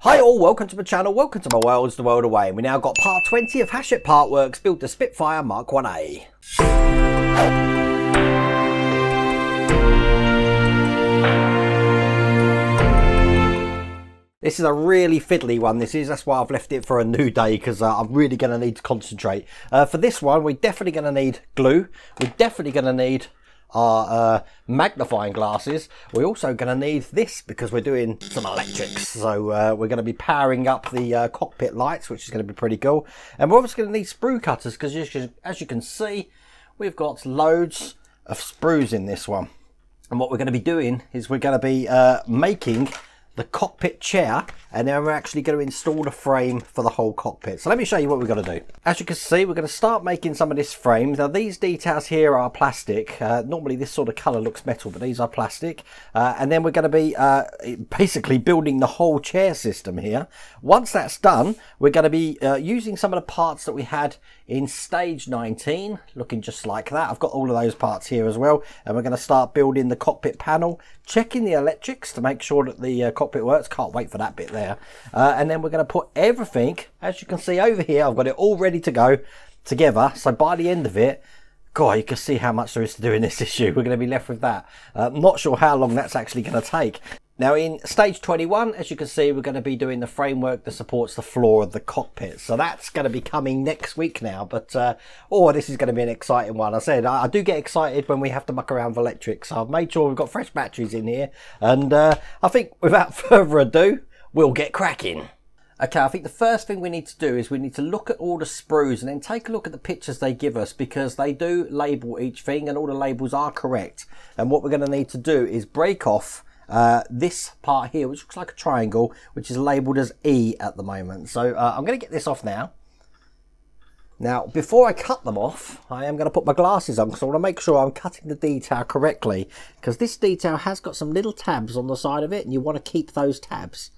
Hi all, welcome to my channel, welcome to my worlds, the world away. And we now got part 20 of Hachette part works built the Spitfire Mk1a. This is a really fiddly one, that's why I've left it for a new day, because I'm really going to need to concentrate. For this one, we're definitely going to need glue, we're definitely going to need our magnifying glasses. We're also going to need this because we're doing some electrics, so we're going to be powering up the cockpit lights, which is going to be pretty cool. And we're obviously going to need sprue cutters because as you can see, we've got loads of sprues in this one. And what we're going to be doing is we're going to be making the cockpit chair, and then we're actually going to install the frame for the whole cockpit. So let me show you what we're going to do. As you can see, we're going to start making some of this frame. Now these details here are plastic. Normally this sort of colour looks metal, but these are plastic. And then we're going to be basically building the whole chair system here. Once that's done, we're going to be using some of the parts that we had in stage 19, looking just like that. I've got all of those parts here as well, and we're going to start building the cockpit panel, checking the electrics to make sure that the cockpit works. Can't wait for that bit there. And then we're going to put everything, as you can see over here, I've got it all ready to go together. So by the end of it, God, you can see how much there is to do in this issue. We're going to be left with that. I'm not sure how long that's actually going to take. Now in stage 21, as you can see, we're going to be doing the framework that supports the floor of the cockpit. So that's going to be coming next week now. But, oh, this is going to be an exciting one. I said, I do get excited when we have to muck around with electrics. So I've made sure we've got fresh batteries in here. And I think without further ado, we'll get cracking. Okay, I think the first thing we need to do is we need to look at all the sprues and then take a look at the pictures they give us, because they do label each thing and all the labels are correct. And what we're going to need to do is break off this part here, which looks like a triangle, which is labelled as E at the moment. So I'm going to get this off now. Now, before I cut them off, I am going to put my glasses on because I want to make sure I'm cutting the detail correctly, because this detail has got some little tabs on the side of it and you want to keep those tabs.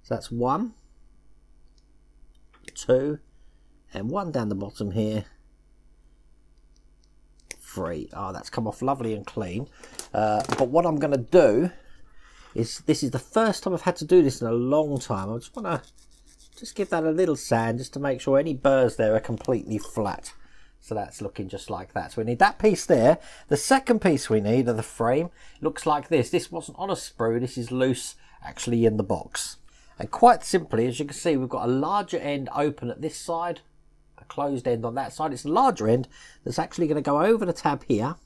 So that's 1, 2, and 1 down the bottom here, 3. Oh, that's come off lovely and clean. But what I'm going to do is, this is the first time I've had to do this in a long time. I just want to just give that a little sand just to make sure any burrs there are completely flat. So that's looking just like that. So we need that piece there. The second piece we need of the frame looks like this. This wasn't on a sprue, this is loose actually in the box. And quite simply, as you can see, we've got a larger end open at this side, a closed end on that side. It's a larger end that's actually going to go over the tab here,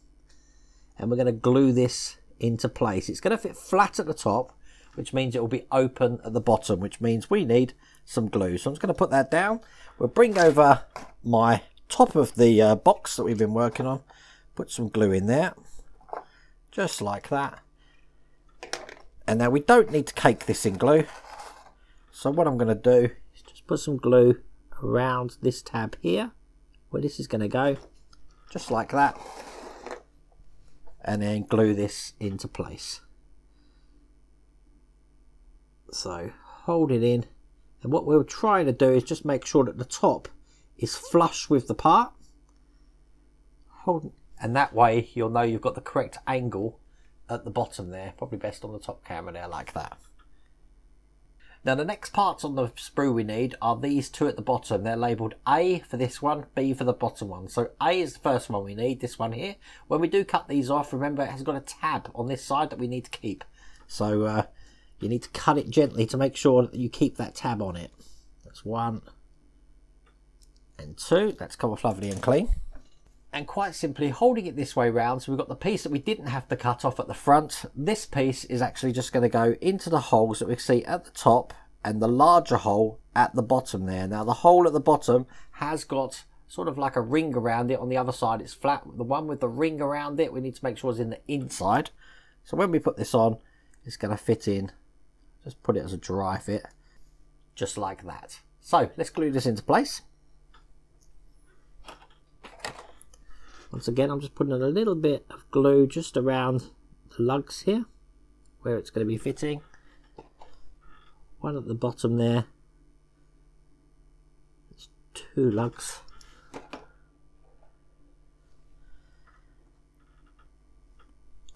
and we're going to glue this into place. It's going to fit flat at the top, which means it will be open at the bottom, which means we need some glue. So I'm just going to put that down. We'll bring over my top of the box that we've been working on, put some glue in there, just like that. And now we don't need to cake this in glue. So what I'm going to do is just put some glue around this tab here, where this is going to go, just like that. And then glue this into place. So hold it in, and what we're trying to do is just make sure that the top is flush with the part. And that way you'll know you've got the correct angle at the bottom there. Probably best on the top camera there, like that. Now the next parts on the sprue we need are these two at the bottom. They're labelled A for this one, B for the bottom one. So A is the first one we need, this one here. When we do cut these off, remember it has got a tab on this side that we need to keep. So you need to cut it gently to make sure that you keep that tab on it. That's 1 and 2. That's come off lovely and clean. And quite simply, holding it this way round, so we've got the piece that we didn't have to cut off at the front. This piece is actually just going to go into the holes that we see at the top and the larger hole at the bottom there. Now the hole at the bottom has got sort of like a ring around it. On the other side it's flat. The one with the ring around it, we need to make sure is in the inside. So when we put this on, it's going to fit in. Just put it as a dry fit, just like that. So let's glue this into place. Once again, I'm just putting a little bit of glue just around the lugs here, where it's going to be fitting. 1 at the bottom there. It's 2 lugs.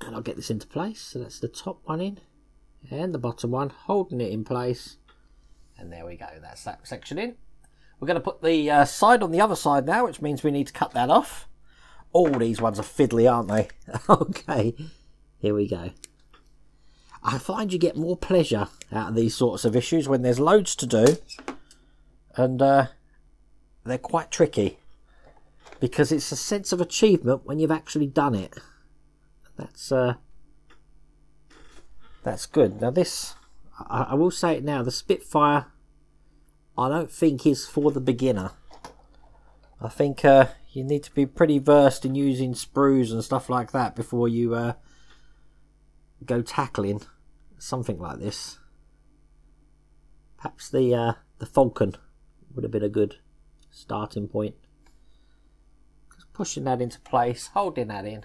And I'll get this into place. So that's the top one in, and the bottom one, holding it in place. And there we go, that's that section in. We're going to put the side on the other side now, which means we need to cut that off. All these ones are fiddly, aren't they? Okay, here we go. I find you get more pleasure out of these sorts of issues when there's loads to do. And they're quite tricky. Because it's a sense of achievement when you've actually done it. That's good. Now this, I will say it now, the Spitfire, I don't think is for the beginner. I think you need to be pretty versed in using sprues and stuff like that before you go tackling something like this. Perhaps the Falcon would have been a good starting point. Just pushing that into place, holding that in.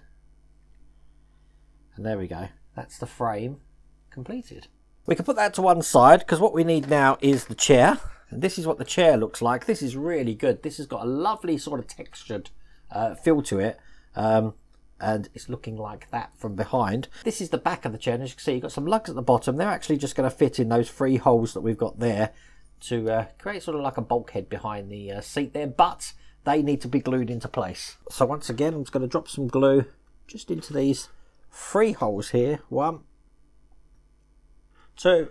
And there we go. That's the frame completed. We can put that to one side because what we need now is the chair. And this is what the chair looks like. This is really good. This has got a lovely sort of textured feel to it. And it's looking like that from behind. This is the back of the chair. And as you can see, you've got some lugs at the bottom. They're actually just going to fit in those 3 holes that we've got there to create sort of like a bulkhead behind the seat there. But they need to be glued into place. So once again, I'm just going to drop some glue just into these 3 holes here. 1, 2,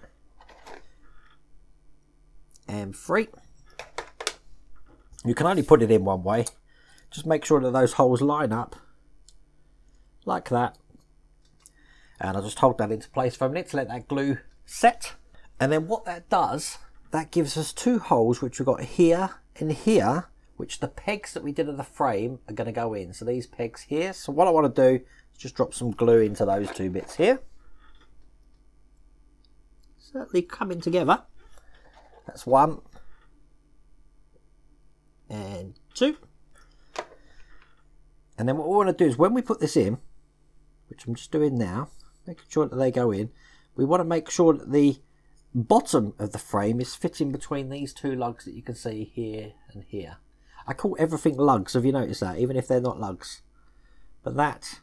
and 3. You can only put it in one way. Just make sure that those holes line up like that. And I'll just hold that into place for a minute to let that glue set. And then what that does, that gives us 2 holes which we've got here and here, which the pegs that we did of the frame are going to go in. So these pegs here. So what I want to do is just drop some glue into those 2 bits here. Certainly coming together. That's 1 and 2. And then what we want to do is when we put this in, which I'm just doing now, making sure that they go in, we want to make sure that the bottom of the frame is fitting between these 2 lugs that you can see here and here. I call everything lugs, have you noticed that? Even if they're not lugs. But that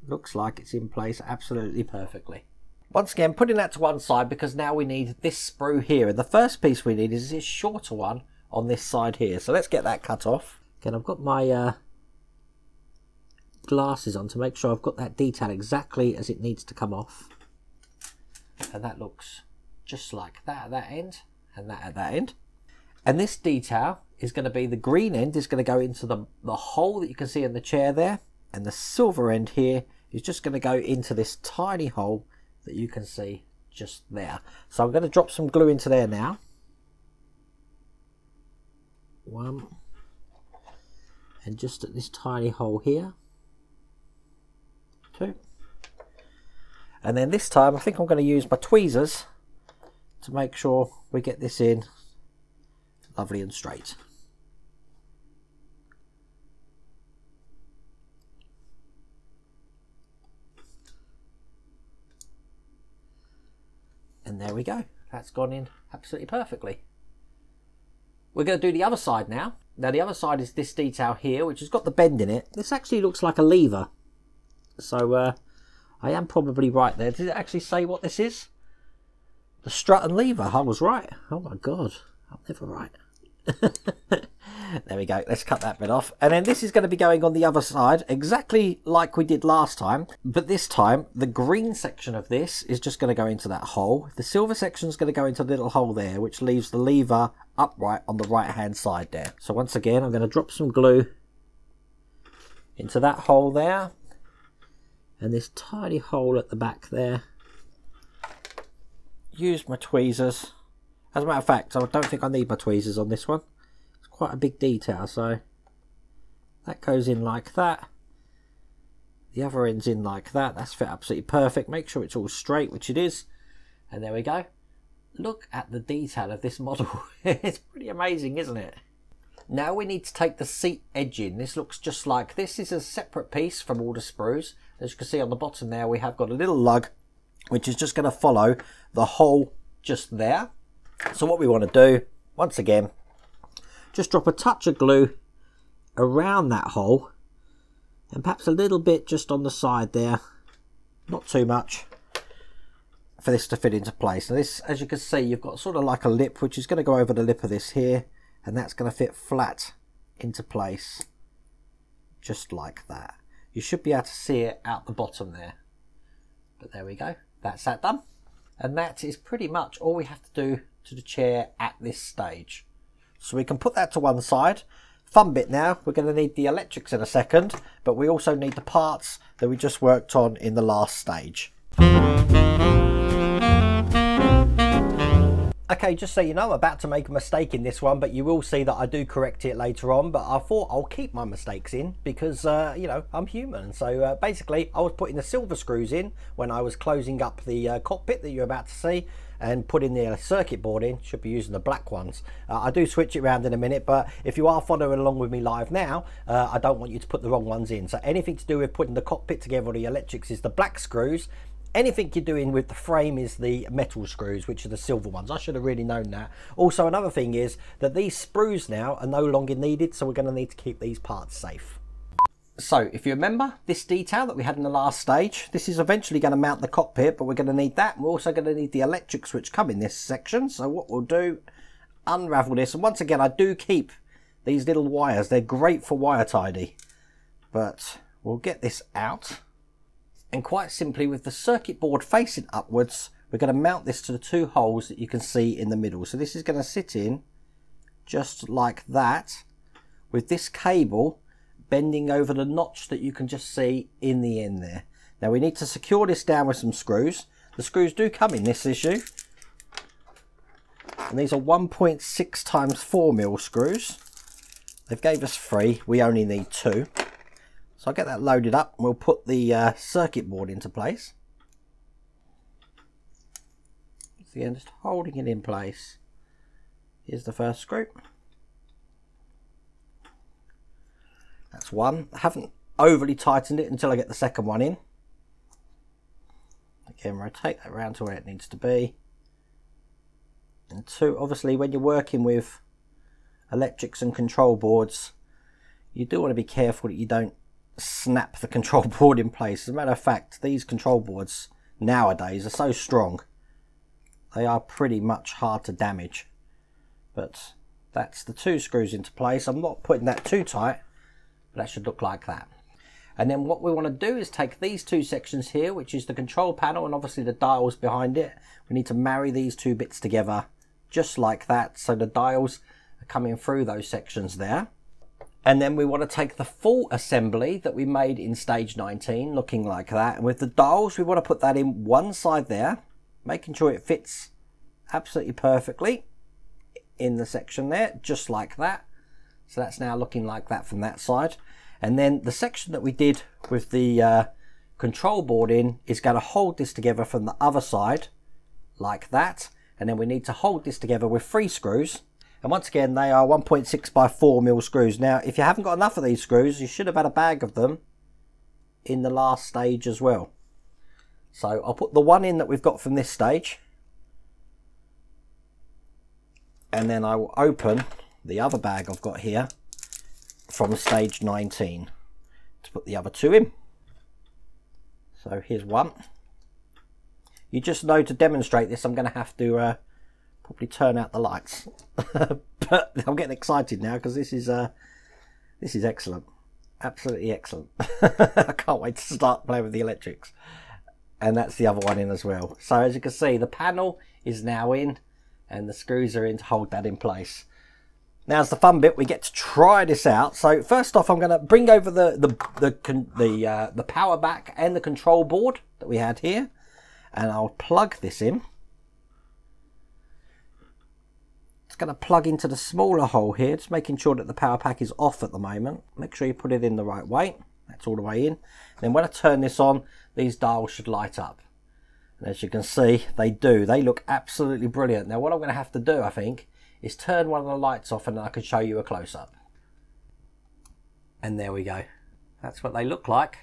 looks like it's in place absolutely perfectly. Once again, putting that to one side because now we need this sprue here. And the first piece we need is this shorter one on this side here. So let's get that cut off. Again, I've got my glasses on to make sure I've got that detail exactly as it needs to come off. And that looks just like that at that end and that at that end. And this detail is going to be the green end is going to go into the hole that you can see in the chair there. And the silver end here is just going to go into this tiny hole that you can see just there. So I'm going to drop some glue into there now. 1. And just at this tiny hole here. 2. And then this time I think I'm going to use my tweezers to make sure we get this in lovely and straight. And there we go. That's gone in absolutely perfectly. We're going to do the other side now. Now the other side is this detail here, which has got the bend in it. This actually looks like a lever. So I am probably right there. Did it actually say what this is? The strut and lever. I was right. Oh my God. I'm never right. There we go. Let's cut that bit off. And then this is going to be going on the other side, exactly like we did last time. But this time, the green section of this is just going to go into that hole. The silver section is going to go into a little hole there, which leaves the lever upright on the right-hand side there. So once again, I'm going to drop some glue into that hole there. And this tiny hole at the back there. Use my tweezers. As a matter of fact, I don't think I need my tweezers on this one. It's quite a big detail, so that goes in like that. The other end's in like that. That's fit absolutely perfect. Make sure it's all straight, which it is. And there we go. Look at the detail of this model. It's pretty amazing, isn't it? Now we need to take the seat edge in. This looks just like this. Is a separate piece from all the sprues. As you can see on the bottom there, we have got a little lug, which is just going to follow the hole just there. So what we want to do, once again, just drop a touch of glue around that hole and perhaps a little bit just on the side there, not too much, for this to fit into place. Now this, as you can see, you've got sort of like a lip which is going to go over the lip of this here, and that's going to fit flat into place just like that. You should be able to see it out the bottom there, but there we go, that's that done. And that is pretty much all we have to do to the chair at this stage. So we can put that to one side. Fun bit now, we're going to need the electrics in a second, but we also need the parts that we just worked on in the last stage. Okay, just so you know, I'm about to make a mistake in this one, but you will see that I do correct it later on. But I thought I'll keep my mistakes in because, you know, I'm human. So basically, I was putting the silver screws in when I was closing up the cockpit that you're about to see, and putting the circuit board in. Should be using the black ones. I do switch it around in a minute, but if you are following along with me live now, I don't want you to put the wrong ones in. So anything to do with putting the cockpit together or the electrics is the black screws. Anything you're doing with the frame is the metal screws, which are the silver ones. I should have really known that. Also, another thing is that these sprues now are no longer needed, so we're going to need to keep these parts safe. So, if you remember this detail that we had in the last stage, this is eventually going to mount the cockpit, but we're going to need that. We're also going to need the electrics which come in this section. So what we'll do, unravel this. And once again, I do keep these little wires. They're great for wire tidy. But we'll get this out. And quite simply, with the circuit board facing upwards, we're going to mount this to the two holes that you can see in the middle. So this is going to sit in just like that, with this cable bending over the notch that you can just see in the end there. Now we need to secure this down with some screws. The screws do come in this issue, and these are 1.6 times 4mm screws. They've gave us 3, we only need 2. So I'll get that loaded up and we'll put the circuit board into place. So again, just holding it in place. Here's the first screw. That's one. I haven't overly tightened it until I get the second one in. Again, rotate that around to where it needs to be. And 2, obviously when you're working with electrics and control boards, you do want to be careful that you don't snap the control board in place. As a matter of fact, these control boards nowadays are so strong, they are pretty much hard to damage. But that's the 2 screws into place. I'm not putting that too tight, but that should look like that. And then what we want to do is take these 2 sections here, which is the control panel and obviously the dials behind it. We need to marry these 2 bits together just like that, so the dials are coming through those sections there. And then we want to take the full assembly that we made in stage 19, looking like that. And with the dials, we want to put that in one side there, making sure it fits absolutely perfectly in the section there, just like that. So that's now looking like that from that side. And then the section that we did with the control board in is going to hold this together from the other side, like that. And then we need to hold this together with 3 screws. And once again, they are 1.6 by 4mm screws. Now, if you haven't got enough of these screws, you should have had a bag of them in the last stage as well. So I'll put the one in that we've got from this stage. And then I will open the other bag I've got here from stage 19 to put the other 2 in. So here's one. You just know, to demonstrate this, I'm going to have to probably turn out the lights. But I'm getting excited now because this is excellent, absolutely excellent. I can't wait to start playing with the electrics. And that's the other one in as well. So as you can see, the panel is now in and the screws are in to hold that in place. Now's the fun bit. We get to try this out. So first off, I'm going to bring over the power back and the control board that we had here, and I'll plug this in. It's going to plug into the smaller hole here, just making sure that the power pack is off at the moment. Make sure you put it in the right way. That's all the way in. And then when I turn this on, these dials should light up. And as you can see, they do. They look absolutely brilliant. Now what I'm going to have to do, I think, is turn one of the lights off and then I can show you a close-up. And there we go. That's what they look like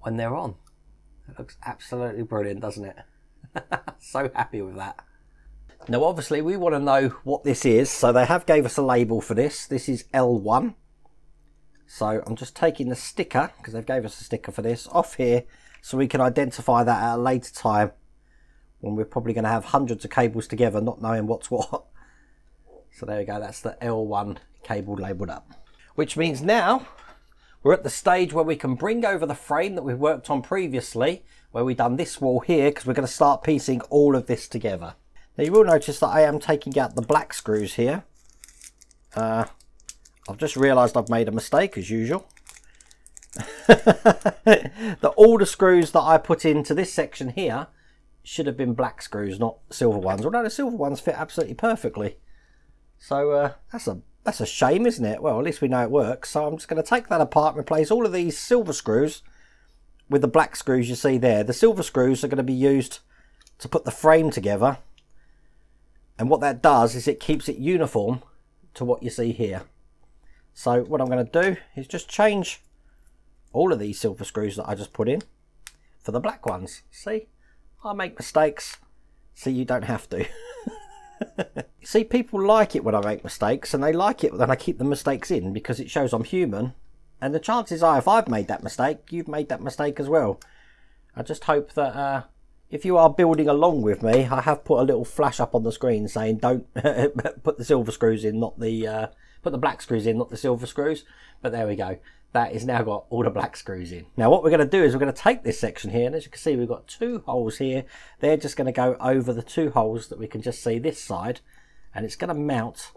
when they're on. It looks absolutely brilliant, doesn't it? So happy with that. Now obviously we want to know what this is, so they have gave us a label for this. This is L1. So I'm just taking the sticker, because they've gave us a sticker for this, off here, so we can identify that at a later time when we're probably going to have hundreds of cables together not knowing what's what. So there we go, that's the L1 cable labelled up. Which means now we're at the stage where we can bring over the frame that we've worked on previously, where we've done this wall here, because we're going to start piecing all of this together. Now you will notice that I am taking out the black screws here. I've just realised I've made a mistake as usual. That all the screws that I put into this section here should have been black screws, not silver ones, although the silver ones fit absolutely perfectly. So that's a shame, isn't it? Well, at least we know it works. So I'm just going to take that apart and replace all of these silver screws with the black screws you see there. The silver screws are going to be used to put the frame together, and what that does is it keeps it uniform to what you see here. So what I'm going to do is just change all of these silver screws that I just put in for the black ones. See, I make mistakes so you don't have to. See, people like it when I make mistakes, and they like it when I keep the mistakes in, because it shows I'm human, and the chances are if I've made that mistake, you've made that mistake as well. I just hope that if you are building along with me, I have put a little flash up on the screen saying don't put the silver screws in, not the put the black screws in, not the silver screws. But there we go, that is now got all the black screws in. Now what we're going to do is we're going to take this section here, and as you can see we've got two holes here. They're just going to go over the two holes that we can just see this side, and it's going to mount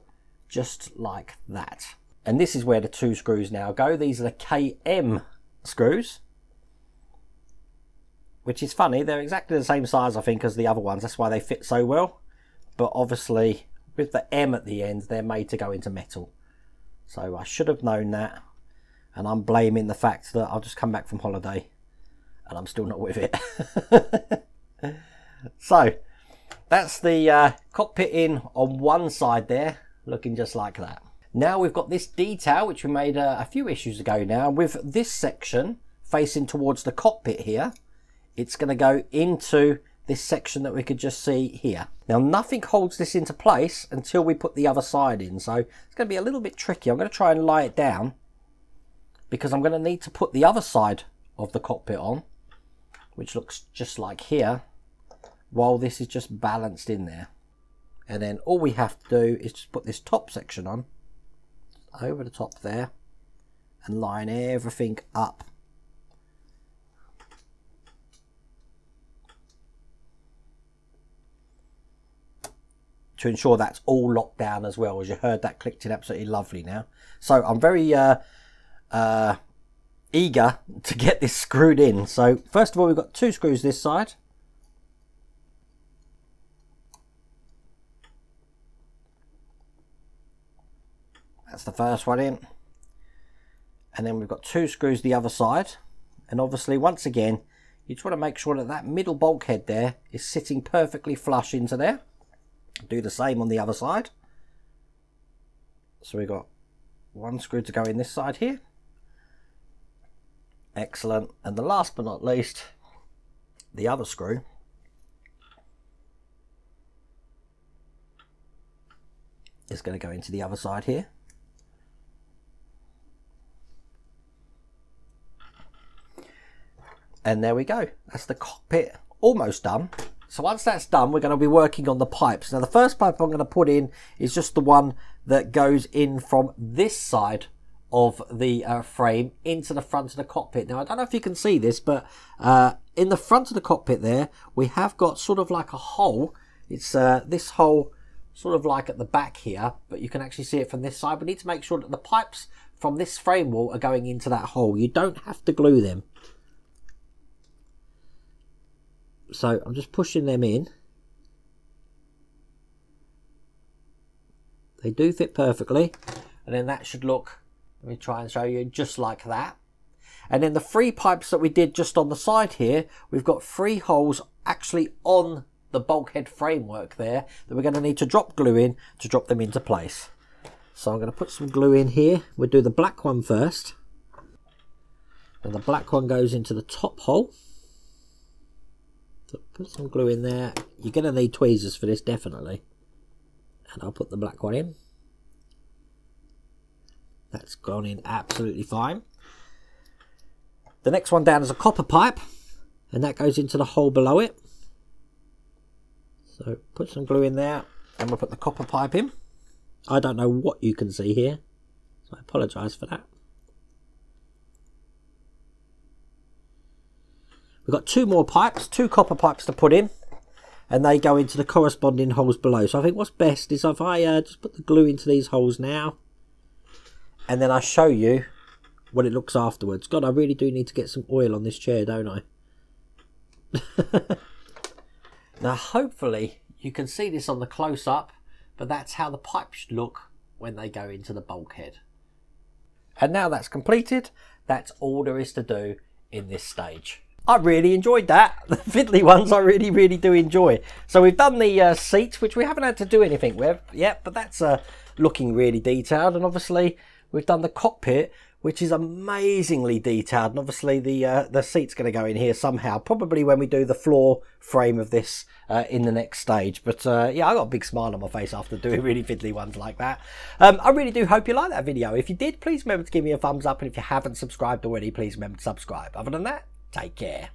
just like that. And this is where the two screws now go. These are the KM screws, which is funny, they're exactly the same size I think as the other ones, that's why they fit so well. But obviously with the M at the end, they're made to go into metal. So I should have known that, and I'm blaming the fact that I've just come back from holiday and I'm still not with it. So that's the cockpit in on one side there, looking just like that. Now we've got this detail which we made a few issues ago now, with this section facing towards the cockpit here. It's going to go into this section that we could just see here. Now nothing holds this into place until we put the other side in, so it's going to be a little bit tricky. I'm going to try and lie it down, because I'm going to need to put the other side of the cockpit on, which looks just like here, while this is just balanced in there. And then all we have to do is just put this top section on over the top there and line everything up. To ensure that's all locked down as well. As you heard, that clicked in absolutely lovely now. So I'm very eager to get this screwed in. So first of all, we've got two screws this side. That's the first one in. And then we've got two screws the other side. And obviously, once again, you just want to make sure that that middle bulkhead there is sitting perfectly flush into there. Do the same on the other side. So we've got one screw to go in this side here. Excellent. And the last but not least, the other screw is going to go into the other side here. And there we go. That's the cockpit almost done. So once that's done, we're going to be working on the pipes. Now the first pipe I'm going to put in is just the one that goes in from this side of the frame into the front of the cockpit. Now I don't know if you can see this, but in the front of the cockpit there, we have got sort of like a hole. It's this hole sort of like at the back here, but you can actually see it from this side. We need to make sure that the pipes from this frame wall are going into that hole. You don't have to glue them. So I'm just pushing them in. They do fit perfectly, and then that should look, let me try and show you, just like that. And then the three pipes that we did just on the side here, we've got three holes actually on the bulkhead framework there that we're going to need to drop glue in to drop them into place. So I'm going to put some glue in here. We'll do the black one first, and the black one goes into the top hole. So put some glue in there. You're going to need tweezers for this, definitely. And I'll put the black one in. That's gone in absolutely fine. The next one down is a copper pipe, and that goes into the hole below it. So put some glue in there, and we'll put the copper pipe in. I don't know what you can see here, so I apologise for that. We've got two more pipes, two copper pipes to put in, and they go into the corresponding holes below. So I think what's best is if I just put the glue into these holes now, and then I show you what it looks afterwards. God, I really do need to get some oil on this chair, don't I? Now hopefully you can see this on the close-up, but that's how the pipes should look when they go into the bulkhead. And now that's completed, that's all there is to do in this stage. I really enjoyed that. The fiddly ones I really do enjoy. So we've done the seats, which we haven't had to do anything with yet, but that's looking really detailed. And obviously we've done the cockpit, which is amazingly detailed. And obviously the seat's going to go in here somehow, probably when we do the floor frame of this in the next stage. But yeah, I got a big smile on my face after doing really fiddly ones like that. I really do hope you liked that video. If you did, please remember to give me a thumbs up. And if you haven't subscribed already, please remember to subscribe. Other than that, take care.